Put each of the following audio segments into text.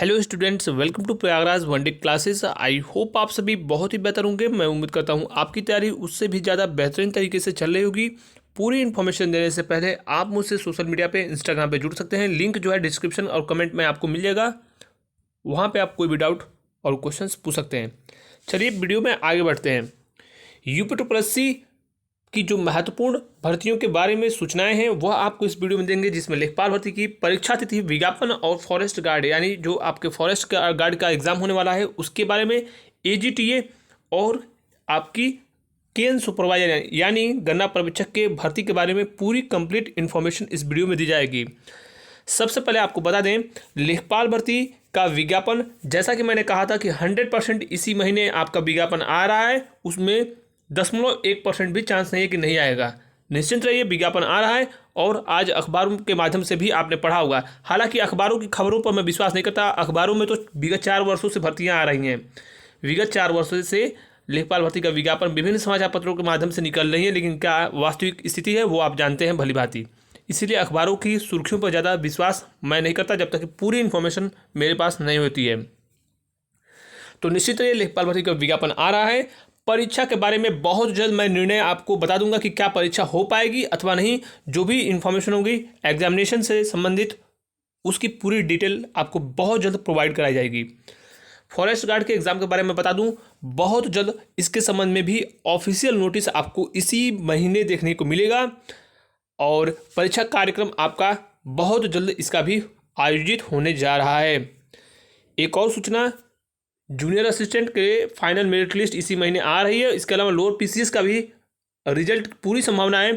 Hello students, welcome to Prayagraj one day classes. I hope आप सभी बहुत ही बेहतर होंगे। मैं उम्मीद करता हूँ आपकी तैयारी उससे भी ज़्यादा बेहतरीन तरीके से चल रही होगी। पूरी इन्फॉर्मेशन देने से पहले आप मुझसे सोशल मीडिया पे इंस्टाग्राम पे जुड़ सकते हैं। लिंक जो है डिस्क्रिप्शन और कमेंट में आपको मिल जाएगा। वहाँ पे आप कोई भी डाउट और क्वेश्चंस पूछ सकते हैं। चलिए वीडियो में आगे बढ़ते हैं। यूपी की जो महत्वपूर्ण भर्तियों के बारे में सूचनाएं हैं वह आपको इस वीडियो में देंगे, जिसमें लेखपाल भर्ती की परीक्षा तिथि, विज्ञापन और फॉरेस्ट गार्ड यानी जो आपके फॉरेस्ट गार्ड का एग्जाम होने वाला है उसके बारे में, एजीटीए और आपकी केन सुपरवाइजर यानी गन्ना पर्यवेक्षक के भर्ती के बारे में पूरी कंप्लीट इन्फॉर्मेशन इस वीडियो में दी जाएगी। सबसे पहले आपको बता दें, लेखपाल भर्ती का विज्ञापन जैसा कि मैंने कहा था कि 100% इसी महीने आपका विज्ञापन आ रहा है। उसमें 0.1% भी चांस नहीं है कि नहीं आएगा। निश्चिंत रहिए, विज्ञापन आ रहा है और आज अखबारों के माध्यम से भी आपने पढ़ा होगा। हालांकि अखबारों की खबरों पर मैं विश्वास नहीं करता। अखबारों में तो विगत 4 वर्षों से भर्तियां आ रही हैं। विगत 4 वर्षों से लेखपाल भर्ती का विज्ञापन विभिन्न समाचार पत्रों के माध्यम से निकल रही है, लेकिन क्या वास्तविक स्थिति है वो आप जानते हैं भली भांति। इसीलिए अखबारों की सुर्खियों पर ज़्यादा विश्वास मैं नहीं करता जब तक कि पूरी इन्फॉर्मेशन मेरे पास नहीं होती है। तो निश्चित रहिए, लेखपाल भर्ती का विज्ञापन आ रहा है। परीक्षा के बारे में बहुत जल्द मैं निर्णय आपको बता दूंगा कि क्या परीक्षा हो पाएगी अथवा नहीं। जो भी इन्फॉर्मेशन होगी एग्जामिनेशन से संबंधित उसकी पूरी डिटेल आपको बहुत जल्द प्रोवाइड कराई जाएगी। फॉरेस्ट गार्ड के एग्जाम के बारे में बता दूं, बहुत जल्द इसके संबंध में भी ऑफिशियल नोटिस आपको इसी महीने देखने को मिलेगा और परीक्षा कार्यक्रम आपका बहुत जल्द इसका भी आयोजित होने जा रहा है। एक और सूचना, जूनियर असिस्टेंट के फाइनल मेरिट लिस्ट इसी महीने आ रही है। इसके अलावा लोअर पीसीएस का भी रिजल्ट, पूरी संभावना है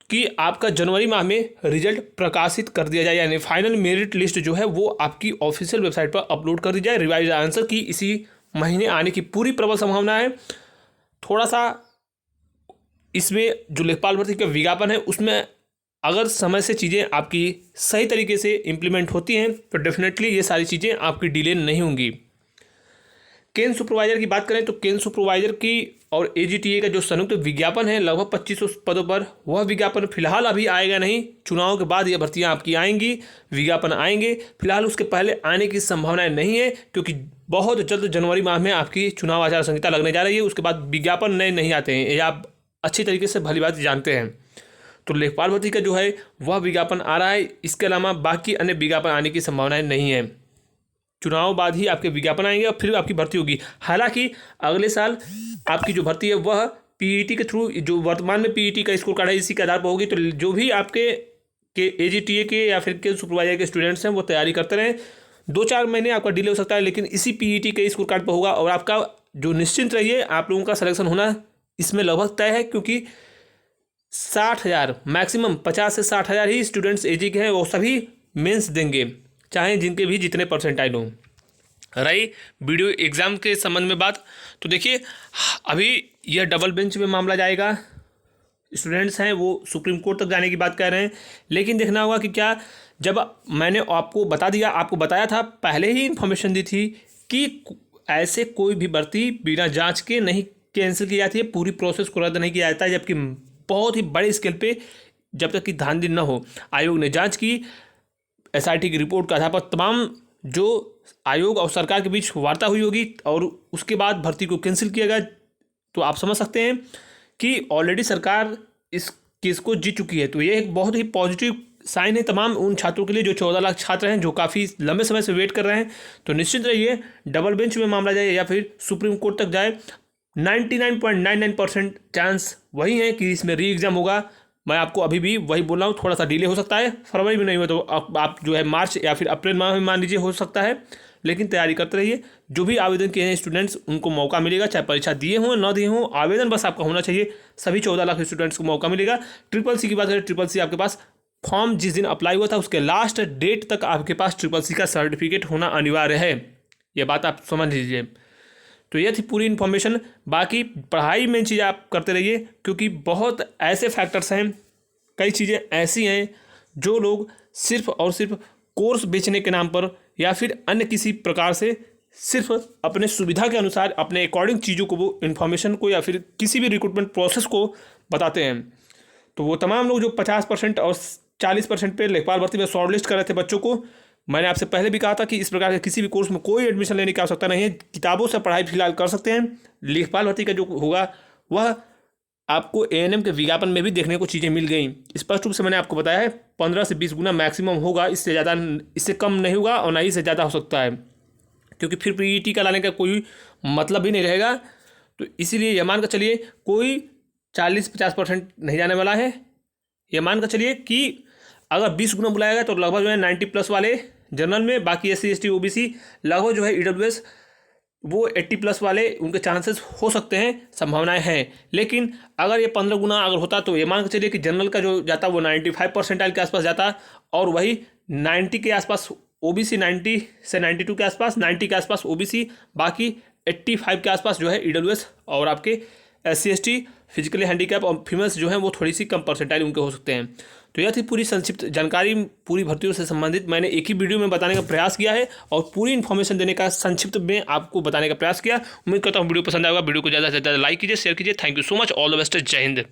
कि आपका जनवरी माह में रिजल्ट प्रकाशित कर दिया जाए, यानी फाइनल मेरिट लिस्ट जो है वो आपकी ऑफिशियल वेबसाइट पर अपलोड कर दी जाए। रिवाइज आंसर की इसी महीने आने की पूरी प्रबल संभावना है। थोड़ा सा इसमें जो लेखपाल भर्ती का विज्ञापन है उसमें अगर समय से चीज़ें आपकी सही तरीके से इम्प्लीमेंट होती हैं तो डेफिनेटली ये सारी चीज़ें आपकी डिले नहीं होंगी। केन सुपरवाइजर की बात करें तो केन सुपरवाइजर की और एजीटीए का जो संयुक्त विज्ञापन है लगभग 2500 पदों पर, वह विज्ञापन फिलहाल अभी आएगा नहीं। चुनाव के बाद ये भर्तियां आपकी आएंगी, विज्ञापन आएंगे। फिलहाल उसके पहले आने की संभावनाएं नहीं है, क्योंकि बहुत जल्द जनवरी माह में आपकी चुनाव आचार संहिता लगने जा रही है। उसके बाद विज्ञापन नए नहीं आते हैं, ये आप अच्छी तरीके से भली बात जानते हैं। तो लेखपाल भर्ती का जो है वह विज्ञापन आ रहा है। इसके अलावा बाकी अन्य विज्ञापन आने की संभावनाएं नहीं है। चुनाव बाद ही आपके विज्ञापन आएंगे और फिर आपकी भर्ती होगी। हालांकि अगले साल आपकी जो भर्ती है वह पीईटी के थ्रू, जो वर्तमान में पीईटी का स्कोर कार्ड है इसी के आधार पर होगी। तो जो भी आपके एजीटीए के या फिर के सुपरवाइजर के स्टूडेंट्स हैं वो तैयारी करते रहें। 2-4 महीने आपका डिले हो सकता है, लेकिन इसी पीईटी के स्कोर कार्ड पर होगा और आपका जो, निश्चिंत रहिए, आप लोगों का सिलेक्शन होना इसमें लगभग तय है। क्योंकि 60,000 मैक्सिमम 50 से 60,000 ही स्टूडेंट्स एजी के हैं, वो सभी मेंस देंगे, चाहे जिनके भी जितने परसेंटाइल हों। रही वीडियो एग्ज़ाम के संबंध में बात, तो देखिए अभी यह डबल बेंच में मामला जाएगा। स्टूडेंट्स हैं वो सुप्रीम कोर्ट तक जाने की बात कह रहे हैं, लेकिन देखना होगा कि क्या, जब मैंने आपको बता दिया, आपको बताया था, पहले ही इन्फॉर्मेशन दी थी कि ऐसे कोई भी भर्ती बिना जाँच के नहीं कैंसिल की जाती है, पूरी प्रोसेस को रद्द नहीं किया जाता है। जबकि बहुत ही बड़े स्केल पे जब तक कि धांधली न हो, आयोग ने जांच की। एसआईटी की रिपोर्ट के आधार पर तमाम जो आयोग और सरकार के बीच वार्ता हुई होगी और उसके बाद भर्ती को कैंसिल किया गया। तो आप समझ सकते हैं कि ऑलरेडी सरकार इस केस को जीत चुकी है। तो ये एक बहुत ही पॉजिटिव साइन है तमाम उन छात्रों के लिए जो 14 लाख छात्र हैं, जो काफ़ी लंबे समय से वेट कर रहे हैं। तो निश्चित रहिए, डबल बेंच में मामला जाए या फिर सुप्रीम कोर्ट तक जाए, 99.99% चांस वही है कि इसमें री एग्ज़ाम होगा। मैं आपको अभी भी वही बोल रहा हूँ, थोड़ा सा डिले हो सकता है, फरवरी में नहीं हुआ तो आप जो है मार्च या फिर अप्रैल माह में मान लीजिए हो सकता है। लेकिन तैयारी करते रहिए। जो भी आवेदन किए हैं स्टूडेंट्स उनको मौका मिलेगा, चाहे परीक्षा दिए हों ना दिए हों, आवेदन बस आपका होना चाहिए। सभी 14 लाख स्टूडेंट्स को मौका मिलेगा। ट्रिपल सी की बात करें, ट्रिपल सी आपके पास फॉर्म जिस दिन अप्लाई हुआ था उसके लास्ट डेट तक आपके पास ट्रिपल सी का सर्टिफिकेट होना अनिवार्य है। ये बात आप समझ लीजिए। तो ये थी पूरी इन्फॉर्मेशन। बाकी पढ़ाई में चीज़ें आप करते रहिए, क्योंकि बहुत ऐसे फैक्टर्स हैं, कई चीज़ें ऐसी हैं जो लोग सिर्फ और सिर्फ कोर्स बेचने के नाम पर या फिर अन्य किसी प्रकार से सिर्फ अपने सुविधा के अनुसार अपने अकॉर्डिंग चीज़ों को, वो इन्फॉर्मेशन को या फिर किसी भी रिक्रूटमेंट प्रोसेस को बताते हैं। तो वो तमाम लोग जो 50% और 40% पे लेखपाल भर्ती में शॉर्ट लिस्ट कर रहे थे बच्चों को, मैंने आपसे पहले भी कहा था कि इस प्रकार के किसी भी कोर्स में कोई एडमिशन लेने की आवश्यकता नहीं है, किताबों से पढ़ाई फिलहाल कर सकते हैं। लेखपाल भर्ती का जो होगा वह आपको एएनएम के विज्ञापन में भी देखने को चीज़ें मिल गई। स्पष्ट रूप से मैंने आपको बताया है 15 से 20 गुना मैक्सिमम होगा, इससे ज़्यादा, इससे कम नहीं होगा और ना ही इससे ज़्यादा हो सकता है, क्योंकि फिर पीईटी का लाने का कोई मतलब भी नहीं रहेगा। तो इसीलिए ये मान कर चलिए कोई 40-50% नहीं जाने वाला है। ये मान कर चलिए कि अगर 20 गुना बुलाएगा तो लगभग जो है 90+ वाले जनरल में, बाकी SC ST OBC लगभग जो है EWS वो 80+ वाले उनके चांसेस हो सकते हैं, संभावनाएं हैं। लेकिन अगर ये 15 गुना अगर होता तो ये मान के चलिए कि जनरल का जो जाता वो 95% के आसपास जाता, और वही 90 के आसपास OBC, 90 से 92 के आसपास, 90 के आसपास OBC, बाकी 85 के आसपास जो है EWS, और आपके SC ST फिजिकली हैंडीकैप और फीमेल्स जो हैं वो थोड़ी सी कम परसेंटाइल उनके हो सकते हैं। तो यह थी पूरी संक्षिप्त जानकारी पूरी भर्तियों से संबंधित। मैंने एक ही वीडियो में बताने का प्रयास किया है और पूरी इन्फॉर्मेशन देने का संक्षिप्त में आपको बताने का प्रयास किया। उम्मीद करता हूँ वीडियो पसंद आएगा। वीडियो को ज़्यादा से ज़्यादा लाइक कीजिए, शेयर कीजिए। Thank you so much, all the best, जय हिंद।